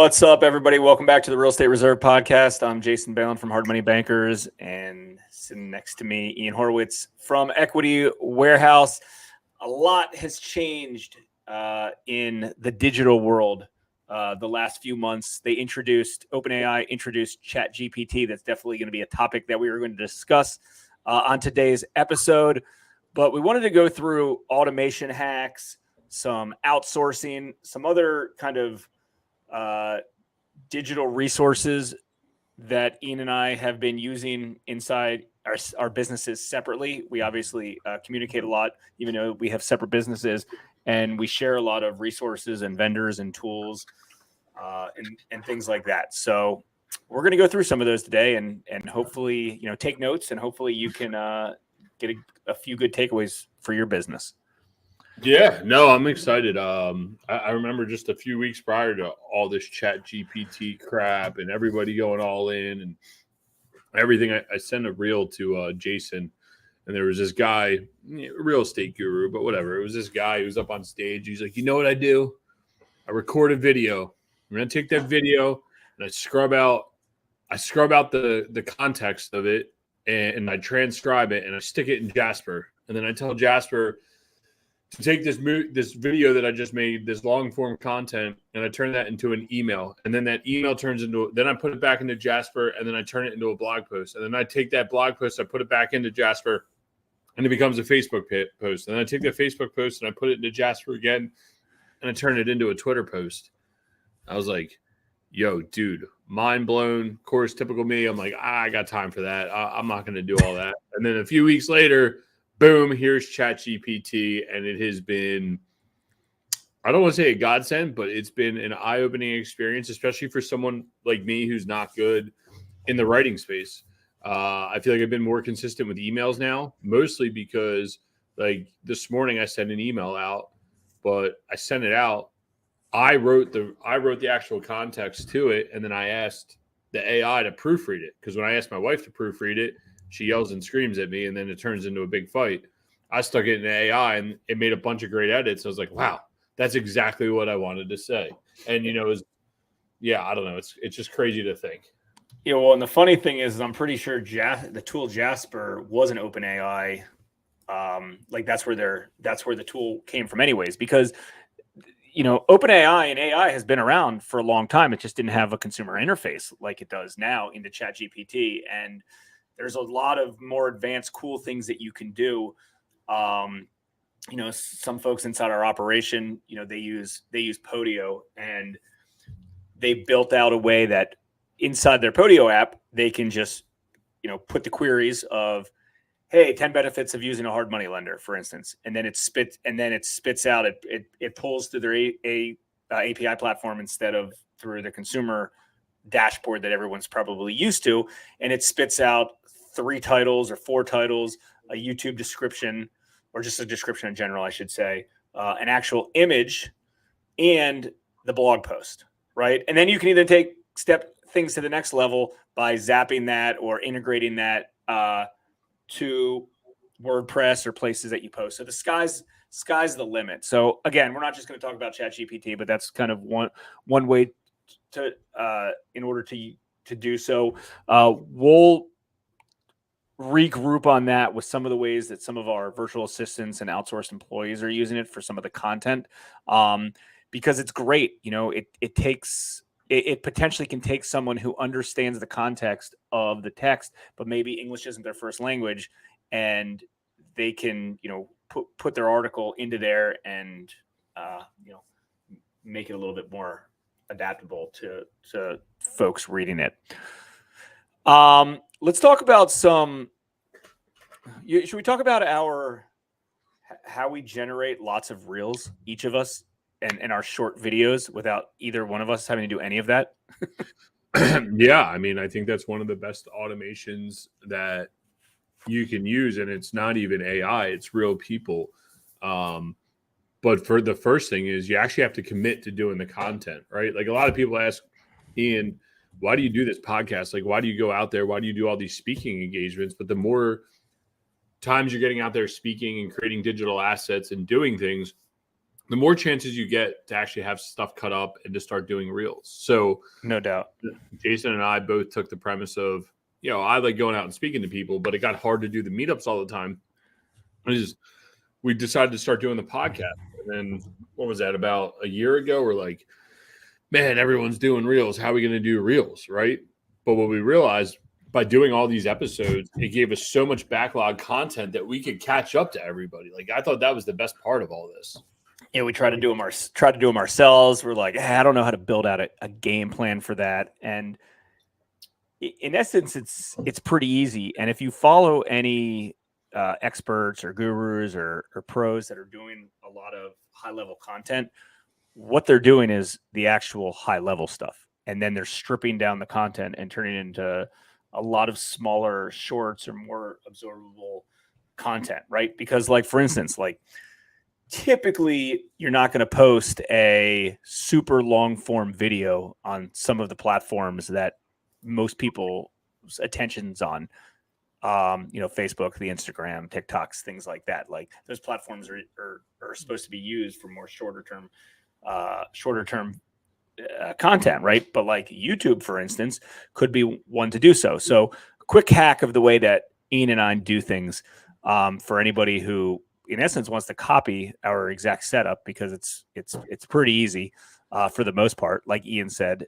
What's up, everybody? Welcome back to the Real Estate Reserve Podcast. I'm Jason Balin from Hard Money Bankers, and sitting next to me, Ian Horowitz from Equity Warehouse. A lot has changed in the digital world the last few months. OpenAI introduced ChatGPT. That's definitely going to be a topic that we are going to discuss on today's episode. But we wanted to go through automation hacks, some outsourcing, some other kind of digital resources that Ian and I have been using inside our businesses separately. We obviously communicate a lot, even though we have separate businesses, and we share a lot of resources and vendors and tools and things like that. So we're going to go through some of those today and hopefully, take notes, and hopefully you can get a few good takeaways for your business. Yeah, no, I'm excited. I remember just a few weeks prior to all this Chat GPT crap and everybody going all in and everything. I sent a reel to Jason, and there was this guy, real estate guru, but whatever. It was this guy who was up on stage. He's like, you know what I do? I record a video. I'm going to take that video and I scrub out the context of it, and I transcribe it and I stick it in Jasper. And then I tell Jasper to take this video that I just made, this long form content, and I turn that into an email. And then that email then I put it back into Jasper, and then I turn it into a blog post. And then I take that blog post, I put it back into Jasper, and it becomes a Facebook post. And then I take that Facebook post and I put it into Jasper again, and I turn it into a Twitter post. I was like, yo, dude, mind blown. Of course, typical me. I'm like, I got time for that. I'm not going to do all that. And then a few weeks later, boom, here's ChatGPT, and it has been, I don't want to say a godsend, but it's been an eye-opening experience, especially for someone like me who's not good in the writing space. I feel like I've been more consistent with emails now, mostly because like this morning I sent an email out, but I sent it out. I wrote the actual context to it, and then I asked the AI to proofread it, because when I asked my wife to proofread it, she yells and screams at me, and then it turns into a big fight. I stuck it in AI, and it made a bunch of great edits. I was like, wow, that's exactly what I wanted to say. And, I don't know. It's just crazy to think. Yeah, well, and the funny thing is I'm pretty sure the tool Jasper was an OpenAI. That's where the tool came from anyways, because OpenAI and AI has been around for a long time. It just didn't have a consumer interface like it does now into ChatGPT. And there's a lot of more advanced, cool things that you can do. Some folks inside our operation, they use Podio, and they built out a way that inside their Podio app, they can just, put the queries of, hey, 10 benefits of using a hard money lender, for instance. And then it spits out, it pulls through their API platform instead of through the consumer dashboard that everyone's probably used to. And it spits out 3 titles or 4 titles, a YouTube description, or just a description in general, I should say, an actual image, and the blog post, right? And then you can either step things to the next level by zapping that or integrating that to WordPress or places that you post. So the sky's the limit. So again, we're not just going to talk about ChatGPT, but that's kind of one way to in order to do so. We'll regroup on that with some of the ways that some of our virtual assistants and outsourced employees are using it for some of the content, because it's great. It potentially can take someone who understands the context of the text, but maybe English isn't their first language, and they can, put their article into there and, make it a little bit more adaptable to folks reading it. Let's talk about should we talk about how we generate lots of reels, each of us, and our short videos without either one of us having to do any of that? Yeah. I mean, I think that's one of the best automations that you can use, and it's not even AI, it's real people. But for the first thing is you actually have to commit to doing the content, right? Like a lot of people ask, Ian, why do you do this podcast? Like, why do you go out there? Why do you do all these speaking engagements? But the more times you're getting out there speaking and creating digital assets and doing things, the more chances you get to actually have stuff cut up and to start doing reels. So No doubt. Jason and I both took the premise of, I like going out and speaking to people, but it got hard to do the meetups all the time. We decided to start doing the podcast. And then what was that, about a year ago? We're like, man, everyone's doing reels. How are we going to do reels, right? But what we realized by doing all these episodes, it gave us so much backlog content that we could catch up to everybody. Like, I thought that was the best part of all this. Yeah, we try to do them ourselves. We're like, I don't know how to build out a game plan for that. And in essence, it's pretty easy. And if you follow any experts or gurus or pros that are doing a lot of high level content, what they're doing is the actual high level stuff. And then they're stripping down the content and turning it into a lot of smaller shorts or more absorbable content, right? Because, like, for instance, like, typically you're not going to post a super long form video on some of the platforms that most people's attention's on. Facebook, the Instagram, TikToks, things like that. Like, those platforms are supposed to be used for more shorter term content, right? But like YouTube, for instance, could be one to do so. So, quick hack of the way that Ian and I do things, for anybody who, in essence, wants to copy our exact setup, because it's pretty easy for the most part. Like Ian said,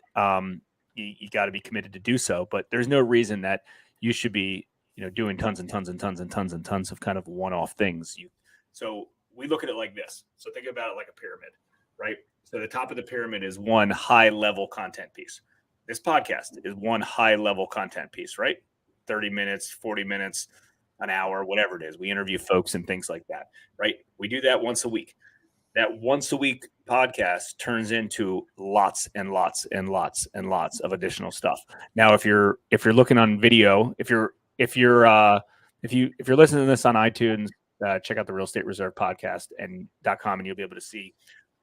you got to be committed to do so. But there's no reason that you should be, doing tons and tons and tons and tons and tons of kind of one-off things. So we look at it like this. So think about it like a pyramid, right? So the top of the pyramid is one high-level content piece. This podcast is one high-level content piece, right? 30 minutes, 40 minutes, an hour, whatever it is. We interview folks and things like that, right? We do that once a week. That once a week podcast turns into lots and lots and lots and lots of additional stuff. Now, if you're looking on video, if you're listening to this on iTunes, check out the Real Estate Reserve podcast and .com, and you'll be able to see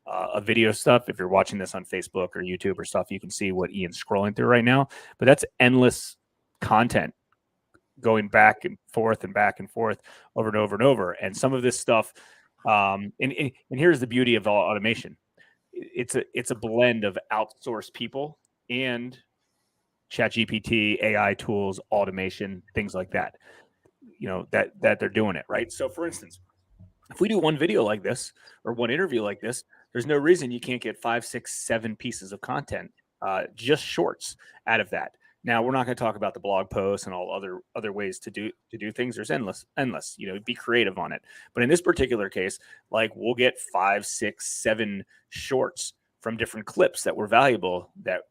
a video stuff. If you're watching this on Facebook or YouTube or stuff, you can see what Ian's scrolling through right now. But that's endless content going back and forth over and over and over. And some of this stuff, and here's the beauty of automation. It's a blend of outsourced people and ChatGPT, AI tools, automation, things like that, that they're doing it, right? So, for instance, if we do one video like this or one interview like this, there's no reason you can't get 5, 6, 7 pieces of content, just shorts out of that. Now, we're not going to talk about the blog posts and all other ways to do things. There's endless, be creative on it. But in this particular case, like, we'll get 5, 6, 7 shorts from different clips that were valuable that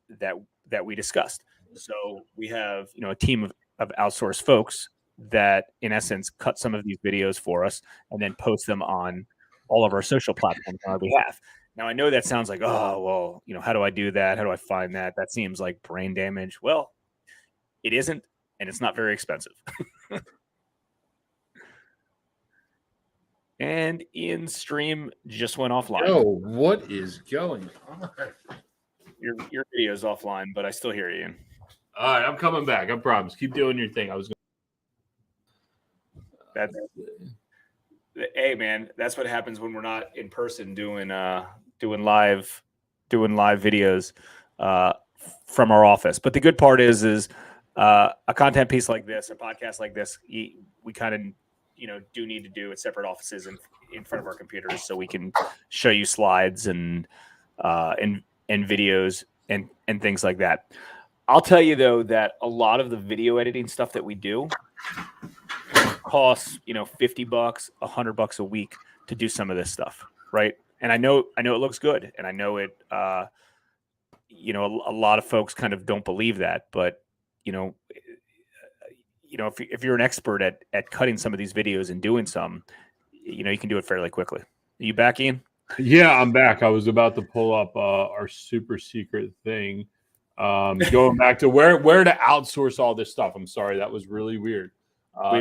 we discussed. So we have, a team of outsourced folks that, in essence, cut some of these videos for us and then post them on all of our social platforms on our behalf. Now, I know that sounds like, oh, well, how do I do that? How do I find that? That seems like brain damage. Well, it isn't, and it's not very expensive. And Ian's stream just went offline. Yo, what is going on? Your video's offline, but I still hear you, Ian. All right, I'm coming back. I promise. Keep doing your thing. Hey, man, that's what happens when we're not in person doing live videos from our office. But the good part is a content piece like this, a podcast like this, we kind of do need to do at separate offices in front of our computers, so we can show you slides and videos and things like that. I'll tell you, though, that a lot of the video editing stuff that we do costs, $50, $100 a week to do some of this stuff, right? And I know it looks good, and I know it. A lot of folks kind of don't believe that, but if you're an expert at cutting some of these videos and doing some, you can do it fairly quickly. Are you back, Ian? Yeah, I'm back. I was about to pull up our super secret thing. Going back to where to outsource all this stuff. I'm sorry, that was really weird. We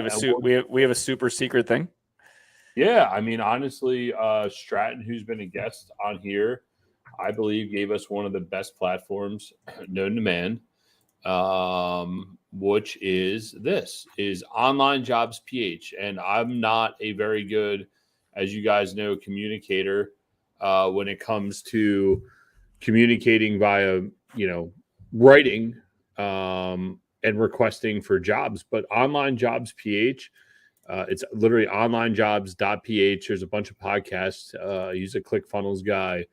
have a super secret thing. Yeah, I mean, honestly, Stratton, who's been a guest on here, I believe gave us one of the best platforms known to man, which is Online Jobs PH. And I'm not a very good, as you guys know, communicator. when it comes to communicating via, writing and requesting for jobs. But Online Jobs PH, it's literally onlinejobs.ph. There's a bunch of podcasts. He's a ClickFunnels guy.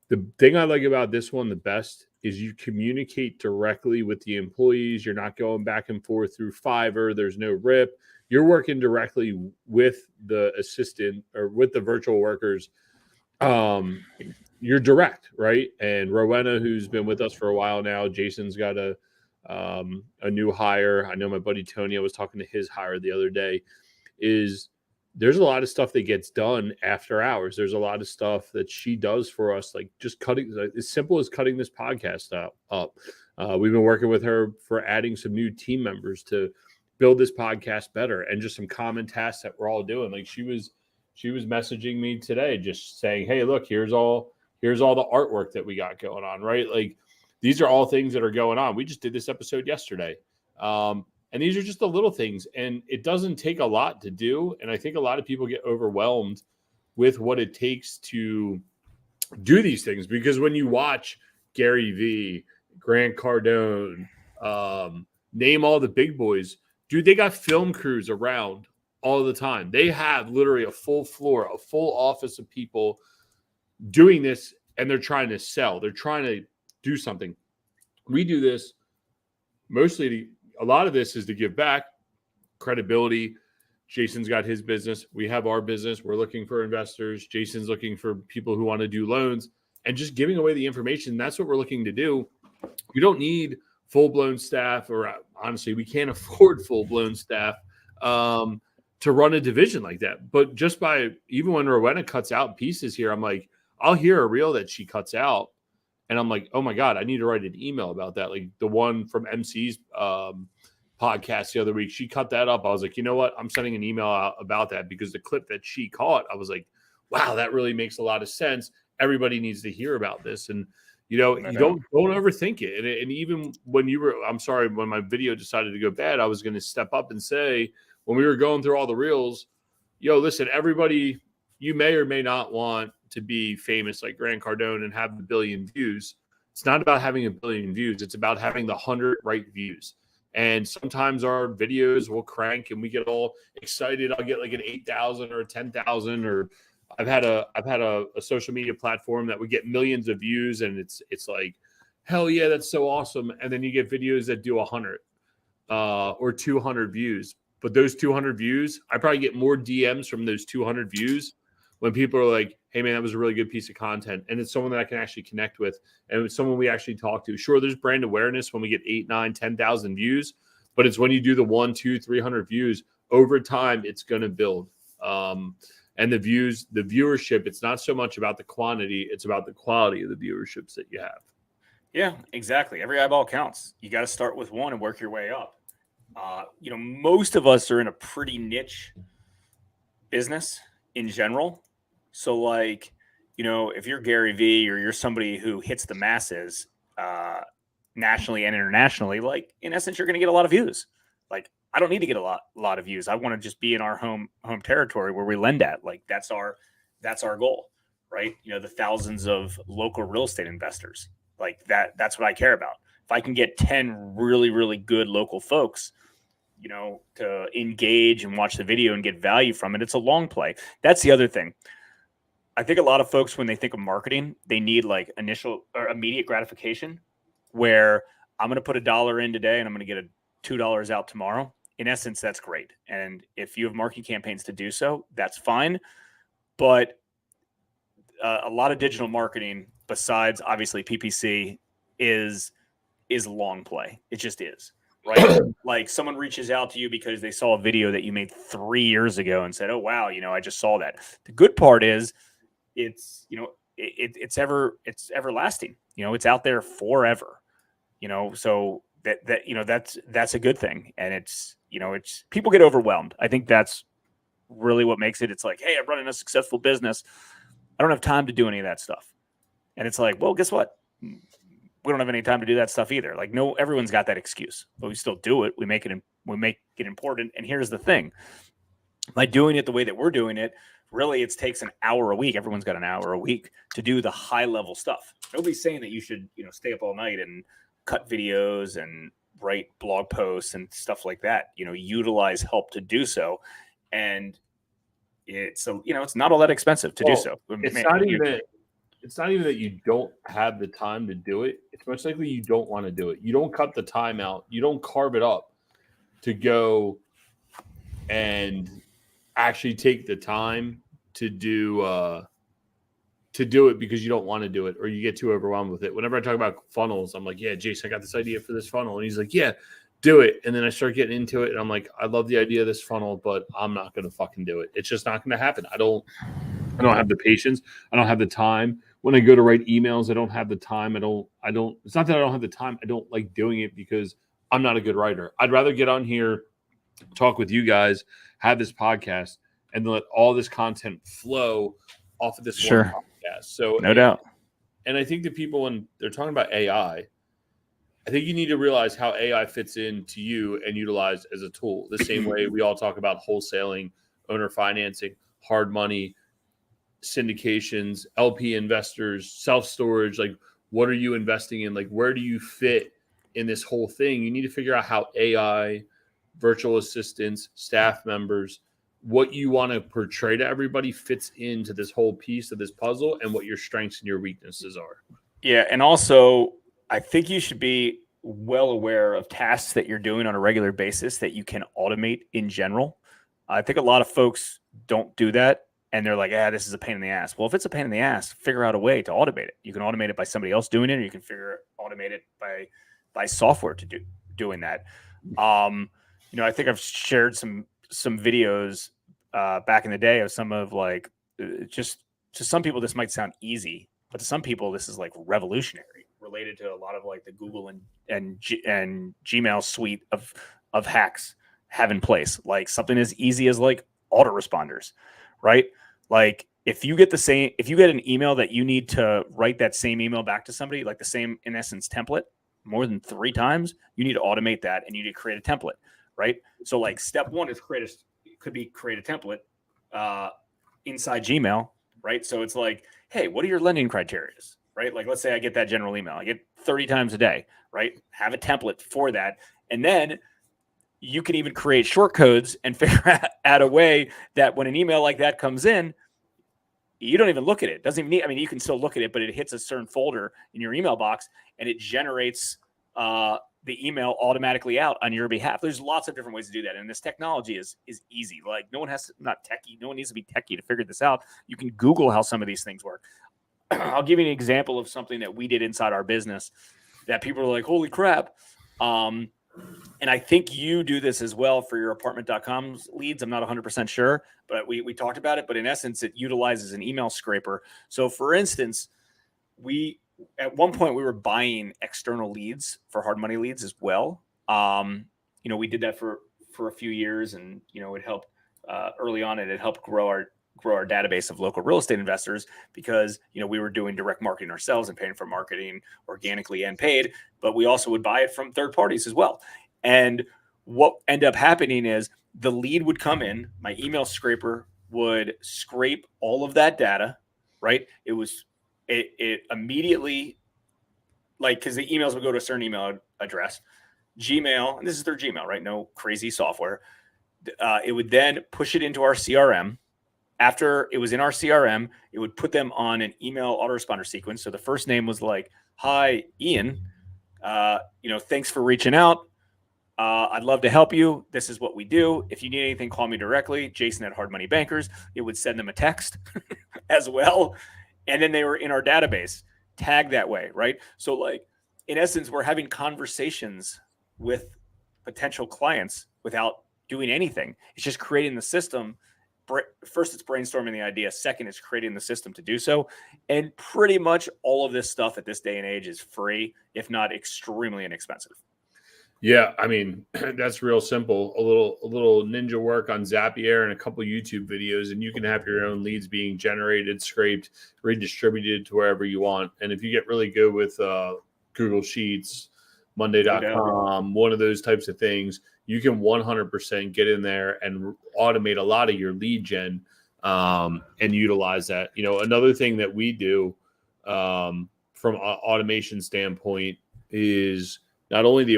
The thing I like about this one the best is you communicate directly with the employees. You're not going back and forth through Fiverr. There's no rip. You're working directly with the assistant or with the virtual workers. You're direct, right? And Rowena, who's been with us for a while now, Jason's got a new hire. I know my buddy Tony, I was talking to his hire the other day, there's a lot of stuff that gets done after hours. There's a lot of stuff that she does for us, like just cutting, as simple as cutting this podcast up. We've been working with her for adding some new team members to build this podcast better, and just some common tasks that we're all doing. Like she was messaging me today, just saying, "Hey, look, here's all the artwork that we got going on." Right? Like these are all things that are going on. We just did this episode yesterday. And these are just the little things, and it doesn't take a lot to do. And I think a lot of people get overwhelmed with what it takes to do these things, because when you watch Gary Vee, Grant Cardone, name all the big boys, dude, they got film crews around all the time. They have literally a full floor, a full office of people doing this, and they're trying to sell. They're trying to do something. We do this mostly a lot of this is to give back credibility. Jason's got his business. We have our business. We're looking for investors. Jason's looking for people who want to do loans, and just giving away the information. That's what we're looking to do. You don't need full-blown staff, or honestly, we can't afford full-blown staff to run a division like that. But just by, even when Rowena cuts out pieces here, I'm like, I'll hear a reel that she cuts out, and I'm like, oh my God, I need to write an email about that. Like the one from MC's podcast the other week, she cut that up. I was like, you know what? I'm sending an email out about that, because the clip that she caught, I was like, wow, that really makes a lot of sense. Everybody needs to hear about this. And, you don't overthink it. And even when when my video decided to go bad, I was going to step up and say, when we were going through all the reels, listen, everybody, you may or may not want to be famous like Grant Cardone and have a billion views. It's not about having a billion views. It's about having the 100 right views. And sometimes our videos will crank and we get all excited. I'll get like an 8,000 or a 10,000, or I've had a social media platform that would get millions of views, and it's like, hell yeah, that's so awesome. And then you get videos that do 100 or 200 views. But those 200 views, I probably get more DMs from those 200 views when people are like, hey man, that was a really good piece of content. And it's someone that I can actually connect with, and it's someone we actually talk to. Sure, there's brand awareness when we get 8, 9, 10,000 views, but it's when you do the 1, 2, 300 views over time, it's going to build. And the viewership, it's not so much about the quantity, it's about the quality of the viewerships that you have. Yeah, exactly. Every eyeball counts. You got to start with one and work your way up. Most of us are in a pretty niche business in general. So like, if you're Gary Vee or you're somebody who hits the masses nationally and internationally, like in essence, you're going to get a lot of views. Like I don't need to get a lot of views. I want to just be in our home territory where we lend at. Like that's our goal, right? The thousands of local real estate investors, like that's what I care about. If I can get 10 really, really good local folks, to engage and watch the video and get value from it, it's a long play. That's the other thing. I think a lot of folks, when they think of marketing, they need like initial or immediate gratification, where I'm going to put $1 in today and I'm going to get $2 out tomorrow. In essence, that's great. And if you have marketing campaigns to do so, that's fine. But a lot of digital marketing, besides obviously PPC, is long play. It just is. Right? Like someone reaches out to you because they saw a video that you made 3 years ago and said, oh, wow, I just saw that. The good part is it's it's everlasting. It's out there forever. So that's a good thing. And it's people get overwhelmed. I think that's really what makes it. It's like, hey, I'm running a successful business. I don't have time to do any of that stuff. And it's like, well, guess what? We don't have any time to do that stuff either. Like, no, everyone's got that excuse, but we still do it. We make it important. And here's the thing: by doing it the way that we're doing it, really it takes an hour a week. Everyone's got an hour a week to do the high level stuff. Nobody's saying that you should, stay up all night and cut videos and write blog posts and stuff like that. Utilize help to do so. And it's not all that expensive to do so. It's not even that you don't have the time to do it. It's most likely you don't want to do it. You don't cut the time out. You don't carve it up to go and actually take the time to do it because you don't want to do it or you get too overwhelmed with it. Whenever I talk about funnels, I'm like, yeah, Jason, I got this idea for this funnel. And he's like, yeah, do it. And then I start getting into it and I'm like, I love the idea of this funnel, but I'm not going to fucking do it. It's just not going to happen. I don't have the patience. I don't have the time. When I go to write emails, I don't have the time. It's not that I don't have the time. I don't like doing it because I'm not a good writer. I'd rather get on here, talk with you guys, have this podcast, and then let all this content flow off of this one podcast. So no doubt. And I think that people, when they're talking about AI, I think you need to realize how AI fits into you and utilize as a tool. The same way we all talk about wholesaling, owner financing, hard money, syndications, LP investors, self-storage. Like, what are you investing in? Like, where do you fit in this whole thing? You need to figure out how AI, virtual assistants, staff members, what you want to portray to everybody fits into this whole piece of this puzzle and what your strengths and your weaknesses are. Yeah. And also, I think you should be well aware of tasks that you're doing on a regular basis that you can automate in general. I think a lot of folks don't do that. And they're like, this is a pain in the ass. Well, if it's a pain in the ass, figure out a way to automate it. You can automate it by somebody else doing it, or you can automate it by software to doing that. I think I've shared some videos back in the day of some of like, just to some people, this might sound easy, but to some people, this is like revolutionary, related to a lot of like the Google and Gmail suite of hacks have in place. Like something as easy as like autoresponders, right? Like if you get an email that you need to write that same email back to somebody, like the same, in essence, template more than 3 times, you need to automate that and you need to create a template, right? So like step 1 is create a template inside Gmail, right? So it's like, hey, what are your lending criteria, right? Like, let's say I get that general email, I get 30 times a day, right? Have a template for that. And then you can even create short codes and figure out a way that when an email like that comes in, you don't even look at it. Doesn't even need, you can still look at it, but it hits a certain folder in your email box and it generates the email automatically out on your behalf. There's lots of different ways to do that. And this technology is easy. Like no one needs to be techie to figure this out. You can Google how some of these things work. I'll give you an example of something that we did inside our business that people are like, holy crap. And I think you do this as well for your apartment.com leads. I'm not 100% sure, but we talked about it. But in essence, it utilizes an email scraper. So for instance, at one point we were buying external leads for hard money leads as well. We did that for a few years, and it helped early on, and it helped grow our database of local real estate investors because we were doing direct marketing ourselves and paying for marketing organically and paid, but we also would buy it from third parties as well. And what ended up happening is the lead would come in, my email scraper would scrape all of that data, right? It immediately, like, because the emails would go to a certain email address, Gmail, and this is their Gmail, right? No crazy software. It would then push it into our CRM. After it was in our CRM, it would put them on an email autoresponder sequence. So the first name was like, hi, Ian, thanks for reaching out. I'd love to help you. This is what we do. If you need anything, call me directly. Jason at Hard Money Bankers. It would send them a text as well. And then they were in our database, tagged that way, right? So like, in essence, we're having conversations with potential clients without doing anything. It's just creating the system. First, it's brainstorming the idea. Second, it's creating the system to do so. And pretty much all of this stuff at this day and age is free, if not extremely inexpensive. Yeah, that's real simple. A little ninja work on Zapier and a couple YouTube videos, and you can have your own leads being generated, scraped, redistributed to wherever you want. And if you get really good with Google Sheets, Monday.com, one of those types of things, you can 100% get in there and automate a lot of your lead gen and utilize that. Another thing that we do from an automation standpoint is not only the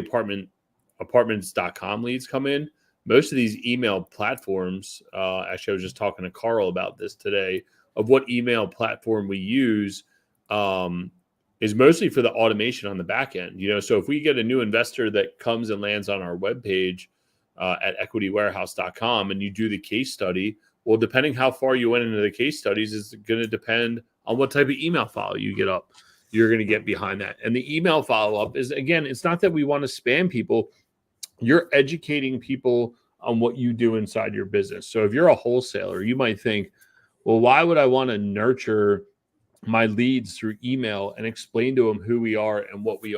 apartments.com leads come in, most of these email platforms, actually I was just talking to Carl about this today, of what email platform we use is mostly for the automation on the back end. So if we get a new investor that comes and lands on our webpage at equitywarehouse.com and you do the case study, well, depending how far you went into the case studies is going to depend on what type of email follow you get up. You're going to get behind that. And the email follow-up is, again, it's not that we want to spam people. You're educating people on what you do inside your business. So if you're a wholesaler, you might think, well, why would I want to nurture my leads through email and explain to them who we are and what we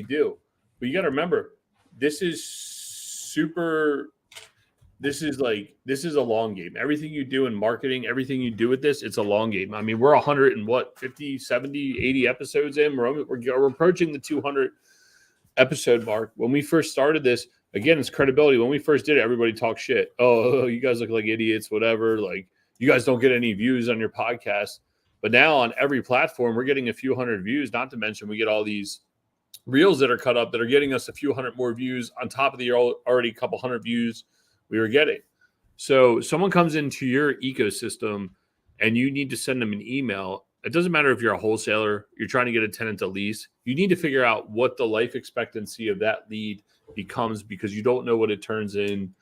do? But you got to remember, this is a long game. Everything you do in marketing, everything you do with this, it's a long game. I mean, we're 50, 70, 80 episodes in. We're approaching the 200 episode mark. When we first started this, again, it's credibility. When we first did it, everybody talked shit. Oh, you guys look like idiots, whatever. Like, you guys don't get any views on your podcast. But now on every platform, we're getting a few hundred views, not to mention we get all these reels that are cut up that are getting us a few hundred more views on top of the already couple hundred views we were getting. So someone comes into your ecosystem and you need to send them an email. It doesn't matter if you're a wholesaler, you're trying to get a tenant to lease. You need to figure out what the life expectancy of that lead becomes, because you don't know what it turns in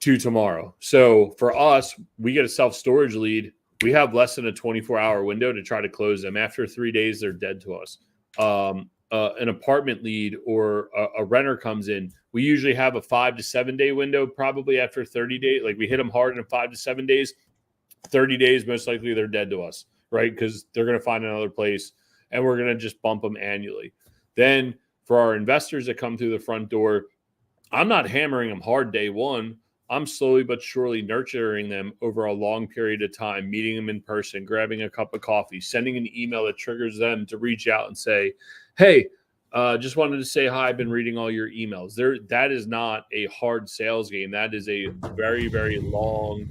to tomorrow. So for us, we get a self-storage lead. We have less than a 24-hour window to try to close them. After 3 days, they're dead to us. An apartment lead or a renter comes in, we usually have a 5 to 7 day window, probably after 30 days. Like, we hit them hard in 5 to 7 days, 30 days, most likely they're dead to us, right? Because they're going to find another place and we're going to just bump them annually. Then for our investors that come through the front door, I'm not hammering them hard day one. I'm slowly but surely nurturing them over a long period of time, meeting them in person, grabbing a cup of coffee, sending an email that triggers them to reach out and say, hey, just wanted to say hi. I've been reading all your emails. That is not a hard sales game. That is a very, very long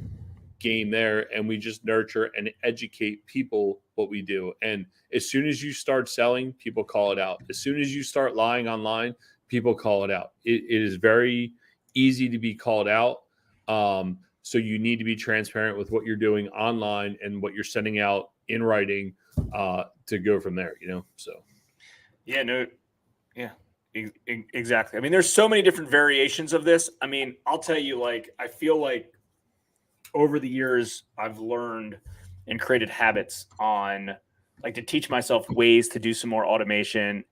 game there. And we just nurture and educate people what we do. And as soon as you start selling, people call it out. As soon as you start lying online, people call it out. It is very easy to be called out. So you need to be transparent with what you're doing online and what you're sending out in writing to go from there, so. Yeah, no. Yeah, exactly. I mean, there's so many different variations of this. I mean, I'll tell you, I feel like over the years, I've learned and created habits on, to teach myself ways to do some more automation,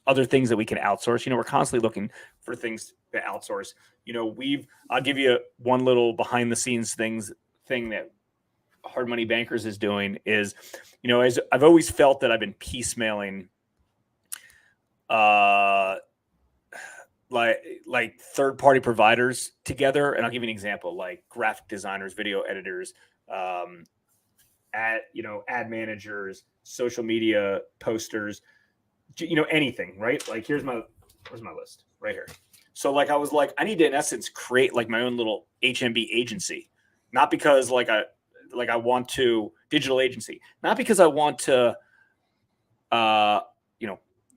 other things that we can outsource. We're constantly looking for things to outsource. I'll give you one little behind the scenes thing that Hard Money Bankers is doing is, as I've always felt that I've been piecemealing like third-party providers together. And I'll give you an example, like graphic designers, video editors, ad managers, social media posters, anything, right? Like, where's my list right here. So I was like, I need to, in essence, create my own little HMB agency, not because I want to digital agency, not because I want to,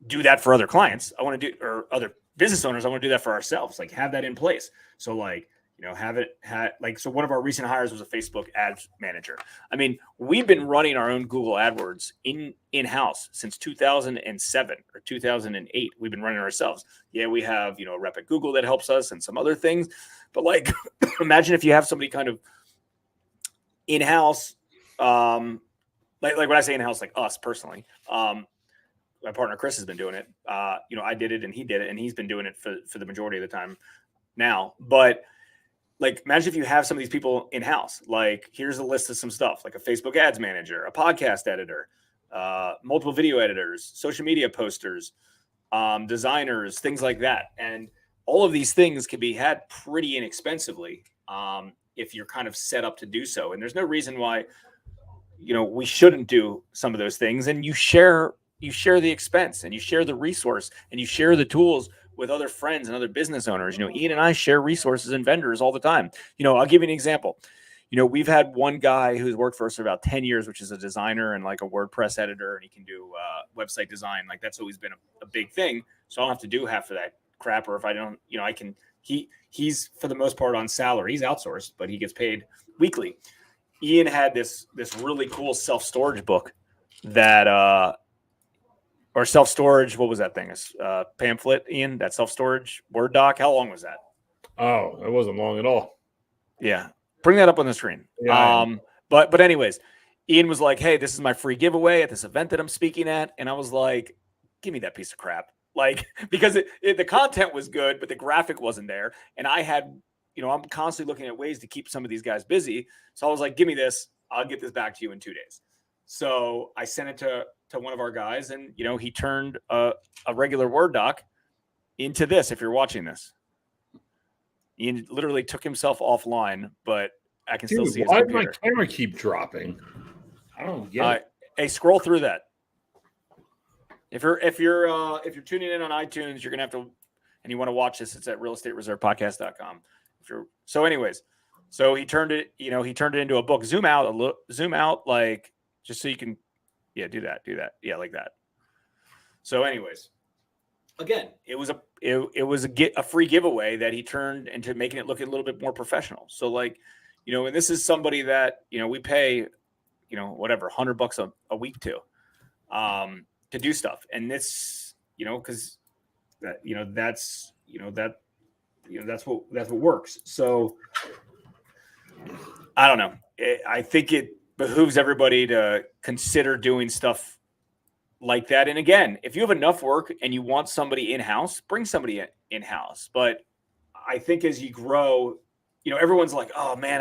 do that for other clients. I want to do, or other business owners. I want to do that for ourselves. Have that in place. So so one of our recent hires was a Facebook ads manager. I mean, we've been running our own Google AdWords in-house since 2007 or 2008. We've been running ourselves. Yeah, we have, a rep at Google that helps us and some other things. But imagine if you have somebody kind of in-house, when I say in-house, us personally, my partner Chris has been doing it. I did it and he did it, and he's been doing it for the majority of the time now. But imagine if you have some of these people in-house. Here's a list of some stuff, like a Facebook ads manager, a podcast editor, multiple video editors, social media posters, designers, things like that. And all of these things can be had pretty inexpensively if you're kind of set up to do so. And there's no reason why, we shouldn't do some of those things. And you share the expense, and you share the resource, and you share the tools with other friends and other business owners. Ian and I share resources and vendors all the time. I'll give you an example. we've had one guy who's worked for us for about 10 years, which is a designer and like a WordPress editor, and he can do website design. Like that's always been a big thing. So I don't have to do half of that crap. Or if I don't, I can, he's for the most part on salary. He's outsourced, but he gets paid weekly. Ian had this really cool self-storage book that, or self-storage, what was that thing? Pamphlet, Ian, that self-storage Word doc. How long was that? Oh, it wasn't long at all. Yeah. Bring that up on the screen. Yeah, but anyways, Ian was like, hey, this is my free giveaway at this event that I'm speaking at. And I was like, give me that piece of crap. Like, because the content was good, but the graphic wasn't there. And I had, I'm constantly looking at ways to keep some of these guys busy. So I was like, give me this. I'll get this back to you in 2 days. So I sent it to one of our guys, and, he turned a regular Word doc into this. If you're watching this, Ian literally took himself offline, but I can still see his computer. Why does my camera keep dropping? I don't get it. Hey, scroll through that. If you're tuning in on iTunes, you're gonna have to, and you want to watch this, it's at realestatereservepodcast.com. So he turned it into a book. Zoom out, like, just so you can, do that, like that. So anyways, again, it was a free giveaway that he turned into making it look a little bit more professional. So like, and this is somebody that, we pay, whatever, $100 a week to do stuff. And this, cause that, that's what works. So I don't know. I think it behooves everybody to consider doing stuff like that. And again, if you have enough work and you want somebody in-house, bring somebody in-house. But I think as you grow, everyone's like, oh man,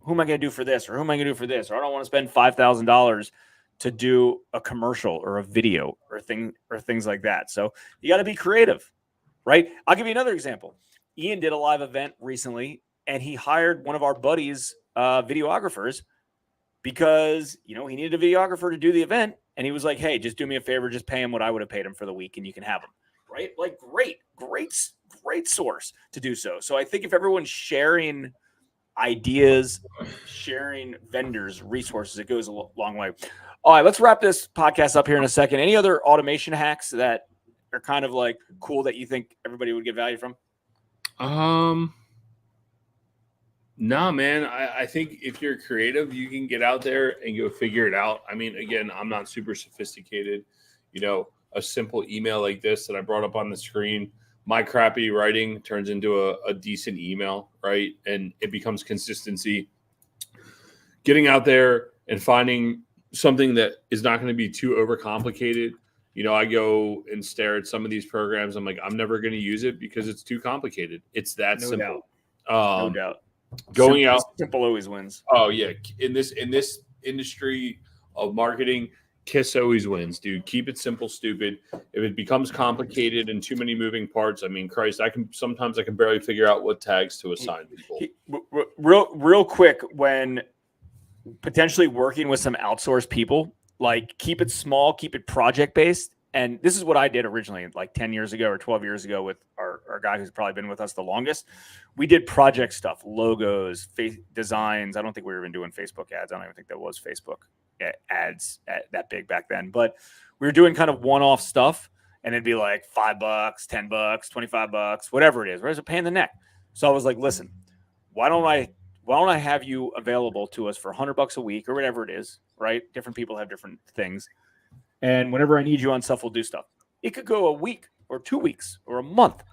who am I going to do for this? Or who am I going to do for this? Or I don't want to spend $5,000 to do a commercial or a video or things like that. So you got to be creative, right? I'll give you another example. Ian did a live event recently, and he hired one of our buddies, videographers, because, he needed a videographer to do the event. And he was like, hey, just do me a favor. Just pay him what I would have paid him for the week, and you can have him. Right? Like, great source to do so. So I think if everyone's sharing ideas, sharing vendors, resources, it goes a long way. All right, let's wrap this podcast up here in a second. Any other automation hacks that are kind of like cool that you think everybody would get value from? No, man. I think if you're creative, you can get out there and go figure it out. I mean, again, I'm not super sophisticated. A simple email like this that I brought up on the screen, my crappy writing turns into a decent email, right? And it becomes consistency. Getting out there and finding something that is not going to be too overcomplicated. I go and stare at some of these programs. I'm like, I'm never going to use it because it's too complicated. It's that simple. No doubt. Going out simple always wins. Oh yeah, in this industry of marketing, KISS always wins, dude. Keep it simple, stupid. If it becomes complicated and too many moving parts, I mean, Christ, I can barely figure out what tags to assign people. Real quick, when potentially working with some outsourced people, like, keep it small, keep it project based. And this is what I did originally, like 10 years ago or 12 years ago with our guy who's probably been with us the longest. We did project stuff, logos, designs. I don't think we were even doing Facebook ads. I don't even think that was Facebook ads that big back then. But we were doing kind of one-off stuff, and it'd be like $5, $10, $25, whatever it is. Right? It's a pain in the neck. So I was like, listen, why don't I have you available to us for $100 a week or whatever it is, right? Different people have different things. And whenever I need you on stuff, we'll do stuff. It could go a week or 2 weeks or a month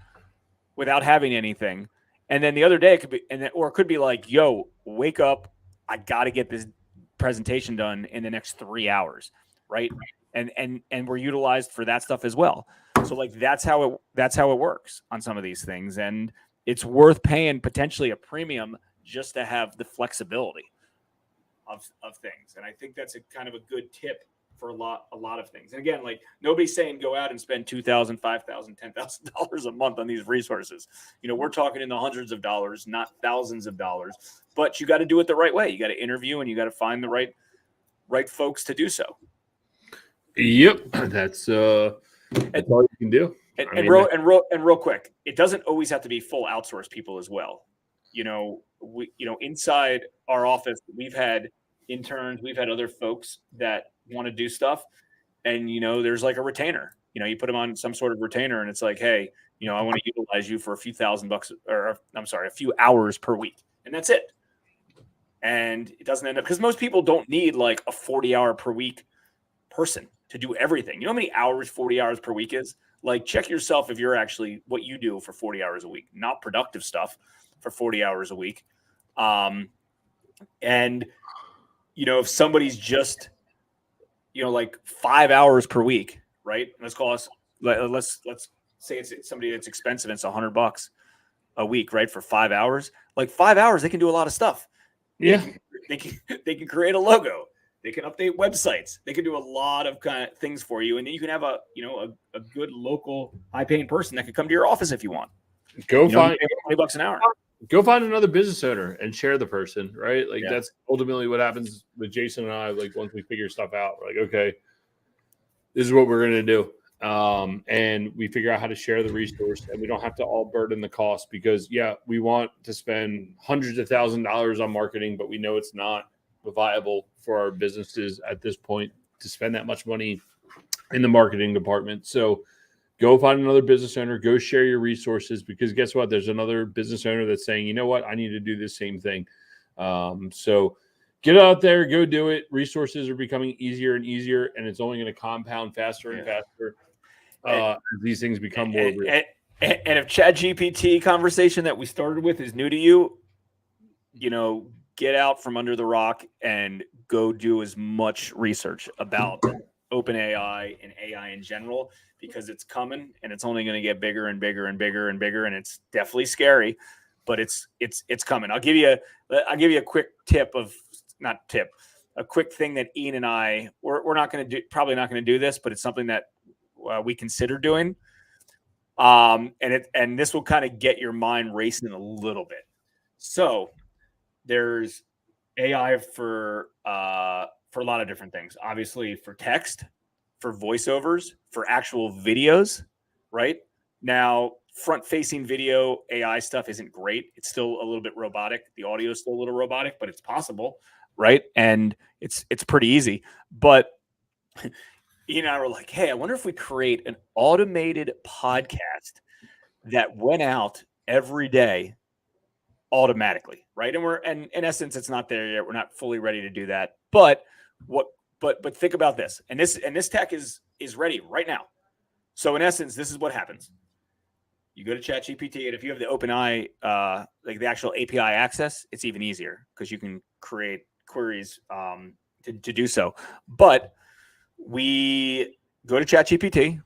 without having anything. And then the other day it could be, or it could be like, yo, wake up. I got to get this presentation done in the next 3 hours. Right. And we're utilized for that stuff as well. So like, that's how it works on some of these things. And it's worth paying potentially a premium just to have the flexibility of things. And I think that's a kind of a good tip for a lot of things. And again, like, nobody's saying go out and spend $2,000, $5,000, $10,000 a month on these resources. We're talking in the hundreds of dollars, not thousands of dollars, but you got to do it the right way. You got to interview, and you got to find the right folks to do so. Yep. That's all you can do. And real quick, it doesn't always have to be full outsource people as well. inside our office, we've had interns, we've had other folks that want to do stuff, and there's like a retainer. You put them on some sort of retainer, and it's like, hey, I want to utilize you for a few $1,000, or I'm sorry, a few hours per week, and that's it. And it doesn't end up, because most people don't need like a 40-hour per week person to do everything. You know how many hours 40 hours per week is? Like, check yourself if you're actually what you do for 40 hours a week, not productive stuff for 40 hours a week. And if somebody's just like 5 hours per week, right? Let's say it's somebody that's expensive and it's $100 a week, right? For 5 hours, like 5 hours, they can do a lot of stuff. Yeah. They can create a logo. They can update websites. They can do a lot of kind of things for you. And then you can have a good local high paying person that can come to your office if you want. Go find $20 an hour. Go find another business owner and share the person, right? Like Yeah. That's ultimately what happens with Jason and I. Like once we figure stuff out, we're like, okay, this is what we're going to do. And we figure out how to share the resource, and we don't have to all burden the cost, because we want to spend hundreds of $1,000s on marketing, but we know it's not viable for our businesses at this point to spend that much money in the marketing department. So go find another business owner, go share your resources, because guess what? There's another business owner that's saying, you know what? I need to do the same thing. So get out there, go do it. Resources are becoming easier and easier, and it's only going to compound faster and faster as these things become more real. And if ChatGPT conversation that we started with is new to you, get out from under the rock and go do as much research about OpenAI and AI in general, because it's coming and it's only going to get bigger and bigger and bigger and bigger, and it's definitely scary, but it's coming. I'll give you a quick a quick thing that Ian and I we're not going to do, probably not going to do this, but it's something that we consider doing. And this will kind of get your mind racing a little bit. So there's AI for a lot of different things. Obviously, for text, for voiceovers, for actual videos. Right now, front-facing video AI stuff isn't great. It's still a little bit robotic. The audio is still a little robotic, but it's possible, right? And it's pretty easy. But Ian and I were like, hey, I wonder if we create an automated podcast that went out every day automatically, right? And in essence, it's not there yet. We're not fully ready to do that. But think about this. And this tech is ready right now. So in essence, this is what happens. You go to ChatGPT, and if you have the OpenAI, like the actual API access, it's even easier because you can create queries to do so. But we go to ChatGPT,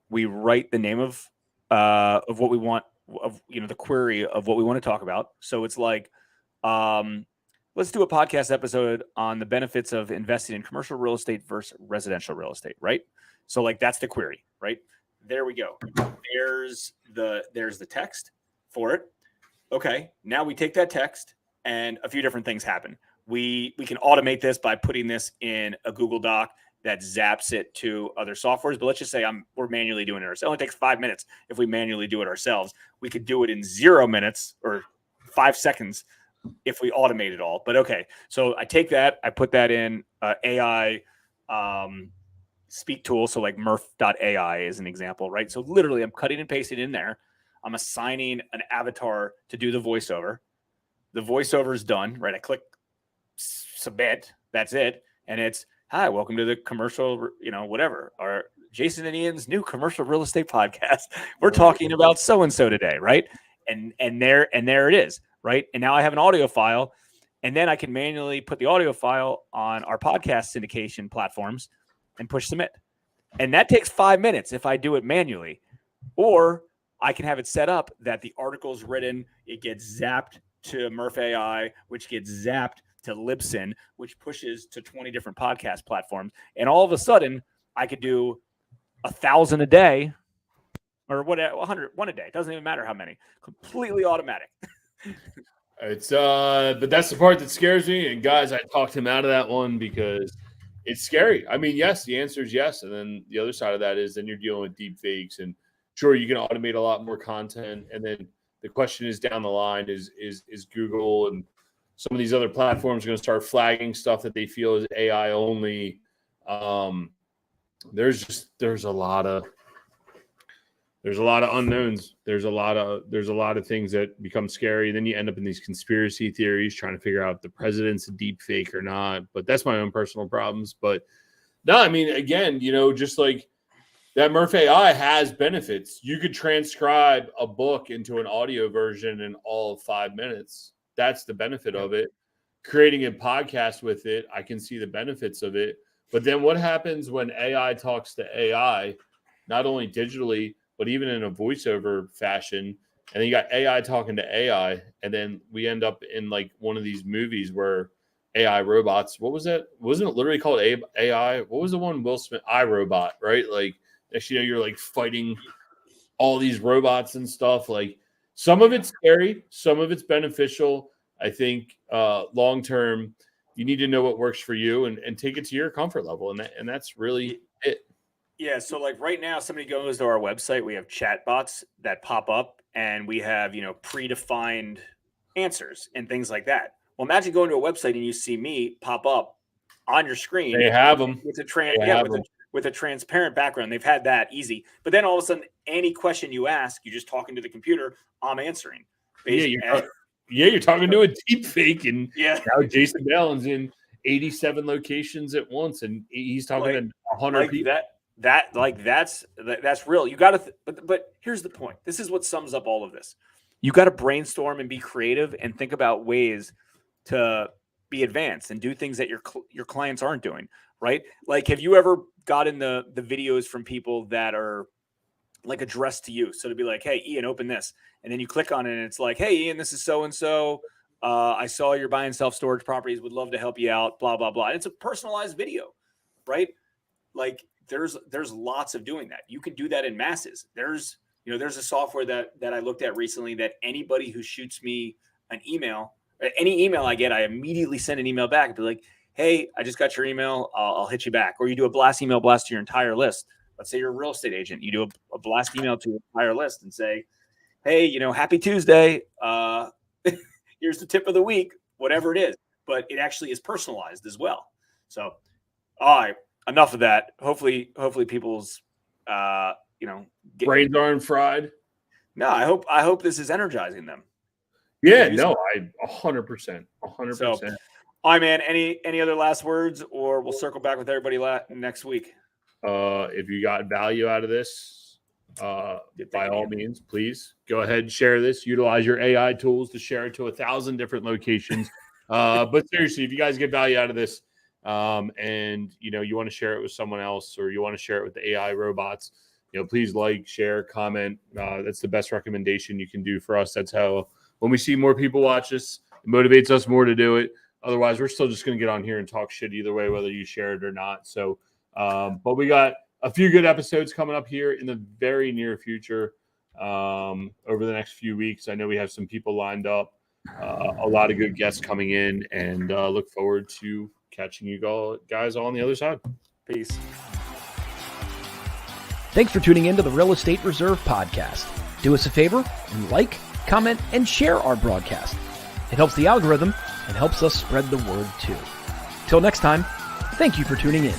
we write the name of what we want, of the query of what we want to talk about. So it's like, let's do a podcast episode on the benefits of investing in commercial real estate versus residential real estate, right? So like that's the query, right? There we go. There's the text for it. Okay, now we take that text and a few different things happen. We can automate this by putting this in a Google Doc that zaps it to other softwares. But let's just say we're manually doing it ourselves. It only takes 5 minutes if we manually do it ourselves. We could do it in 0 minutes or 5 seconds if we automate it all. But okay, so I take that, I put that in AI speak tool. So like Murph.ai is an example, right? So literally I'm cutting and pasting in there. I'm assigning an avatar to do the voiceover. The voiceover is done, right? I click submit. That's it. And it's, hi, welcome to the commercial, whatever, or Jason and Ian's new commercial real estate podcast. We're talking about so-and-so today, right? And there it is, right? And now I have an audio file, and then I can manually put the audio file on our podcast syndication platforms and push submit. And that takes 5 minutes if I do it manually. Or I can have it set up that the article's written, it gets zapped to Murph AI, which gets zapped to Libsyn, which pushes to 20 different podcast platforms. And all of a sudden, I could do 1,000 a day or 100, one a day. It doesn't even matter how many. Completely automatic. It's but that's the part that scares me. And guys, I talked him out of that one because it's scary. I mean, yes, the answer is yes. And then the other side of that is then you're dealing with deep fakes. And sure, you can automate a lot more content. And then The question is down the line is Google and some of these other platforms going to start flagging stuff that they feel is AI only. There's a lot of unknowns. There's a lot of things that become scary. Then you end up in these conspiracy theories trying to figure out if the president's a deep fake or not. But that's my own personal problems. But no, I mean, again, just like that Murph AI has benefits. You could transcribe a book into an audio version in all of 5 minutes. That's the benefit of it. Creating a podcast with it, I can see the benefits of it. But then what happens when AI talks to AI, not only digitally, but even in a voiceover fashion? And then you got AI talking to AI, and then we end up in like one of these movies where AI robots, what was it? Wasn't it literally called AI? What was the one Will Smith, iRobot, right? Like, actually, you're like fighting all these robots and stuff. Like, some of it's scary, some of it's beneficial. I think long term, you need to know what works for you and take it to your comfort level. And that's really it. Yeah. So like right now, somebody goes to our website, we have chat bots that pop up and we have, predefined answers and things like that. Well, imagine going to a website and you see me pop up on your screen. They have them. With a transparent background. They've had that easy. But then all of a sudden, any question you ask, you're just talking to the computer, I'm answering. You're talking to a deep fake, and now Jason Ballin's in 87 locations at once, and he's talking to 100 people. That's real. You got to, but here's the point. This is what sums up all of this. You got to brainstorm and be creative and think about ways to be advanced and do things that your clients aren't doing. Right? Like, have you ever gotten the videos from people that are like addressed to you? So to be like, hey, Ian, open this. And then you click on it and it's like, hey, Ian, this is so-and-so. I saw you're buying self-storage properties. Would love to help you out, blah, blah, blah. And it's a personalized video, right? Like there's lots of doing that. You can do that in masses. There's a software that I looked at recently that anybody who shoots me an email, any email I get, I immediately send an email back and be like, hey, I just got your email. I'll hit you back. Or you do a email blast to your entire list. Let's say you're a real estate agent. You do a blast email to your entire list and say, hey, happy Tuesday. Here's the tip of the week, whatever it is. But it actually is personalized as well. So, all right, enough of that. Hopefully people's, brains aren't fried. No, I hope this is energizing them. Yeah, no, 100%. So, all right, man. Any other last words, or we'll circle back with everybody next week? If you got value out of this, by all means, please go ahead and share this. Utilize your AI tools to share it to 1,000 different locations. But seriously, if you guys get value out of this, and you want to share it with someone else, or you want to share it with the AI robots, please like, share, comment. That's the best recommendation you can do for us. That's how, when we see more people watch this, it motivates us more to do it. Otherwise, we're still just going to get on here and talk shit either way, whether you share it or not. So, but we got a few good episodes coming up here in the very near future, over the next few weeks. I know we have some people lined up, a lot of good guests coming in, and look forward to catching you guys all on the other side. Peace. Thanks for tuning in to the Real Estate Reserve podcast. Do us a favor and like, comment, and share our broadcast. It helps the algorithm and helps us spread the word too. Till next time, thank you for tuning in.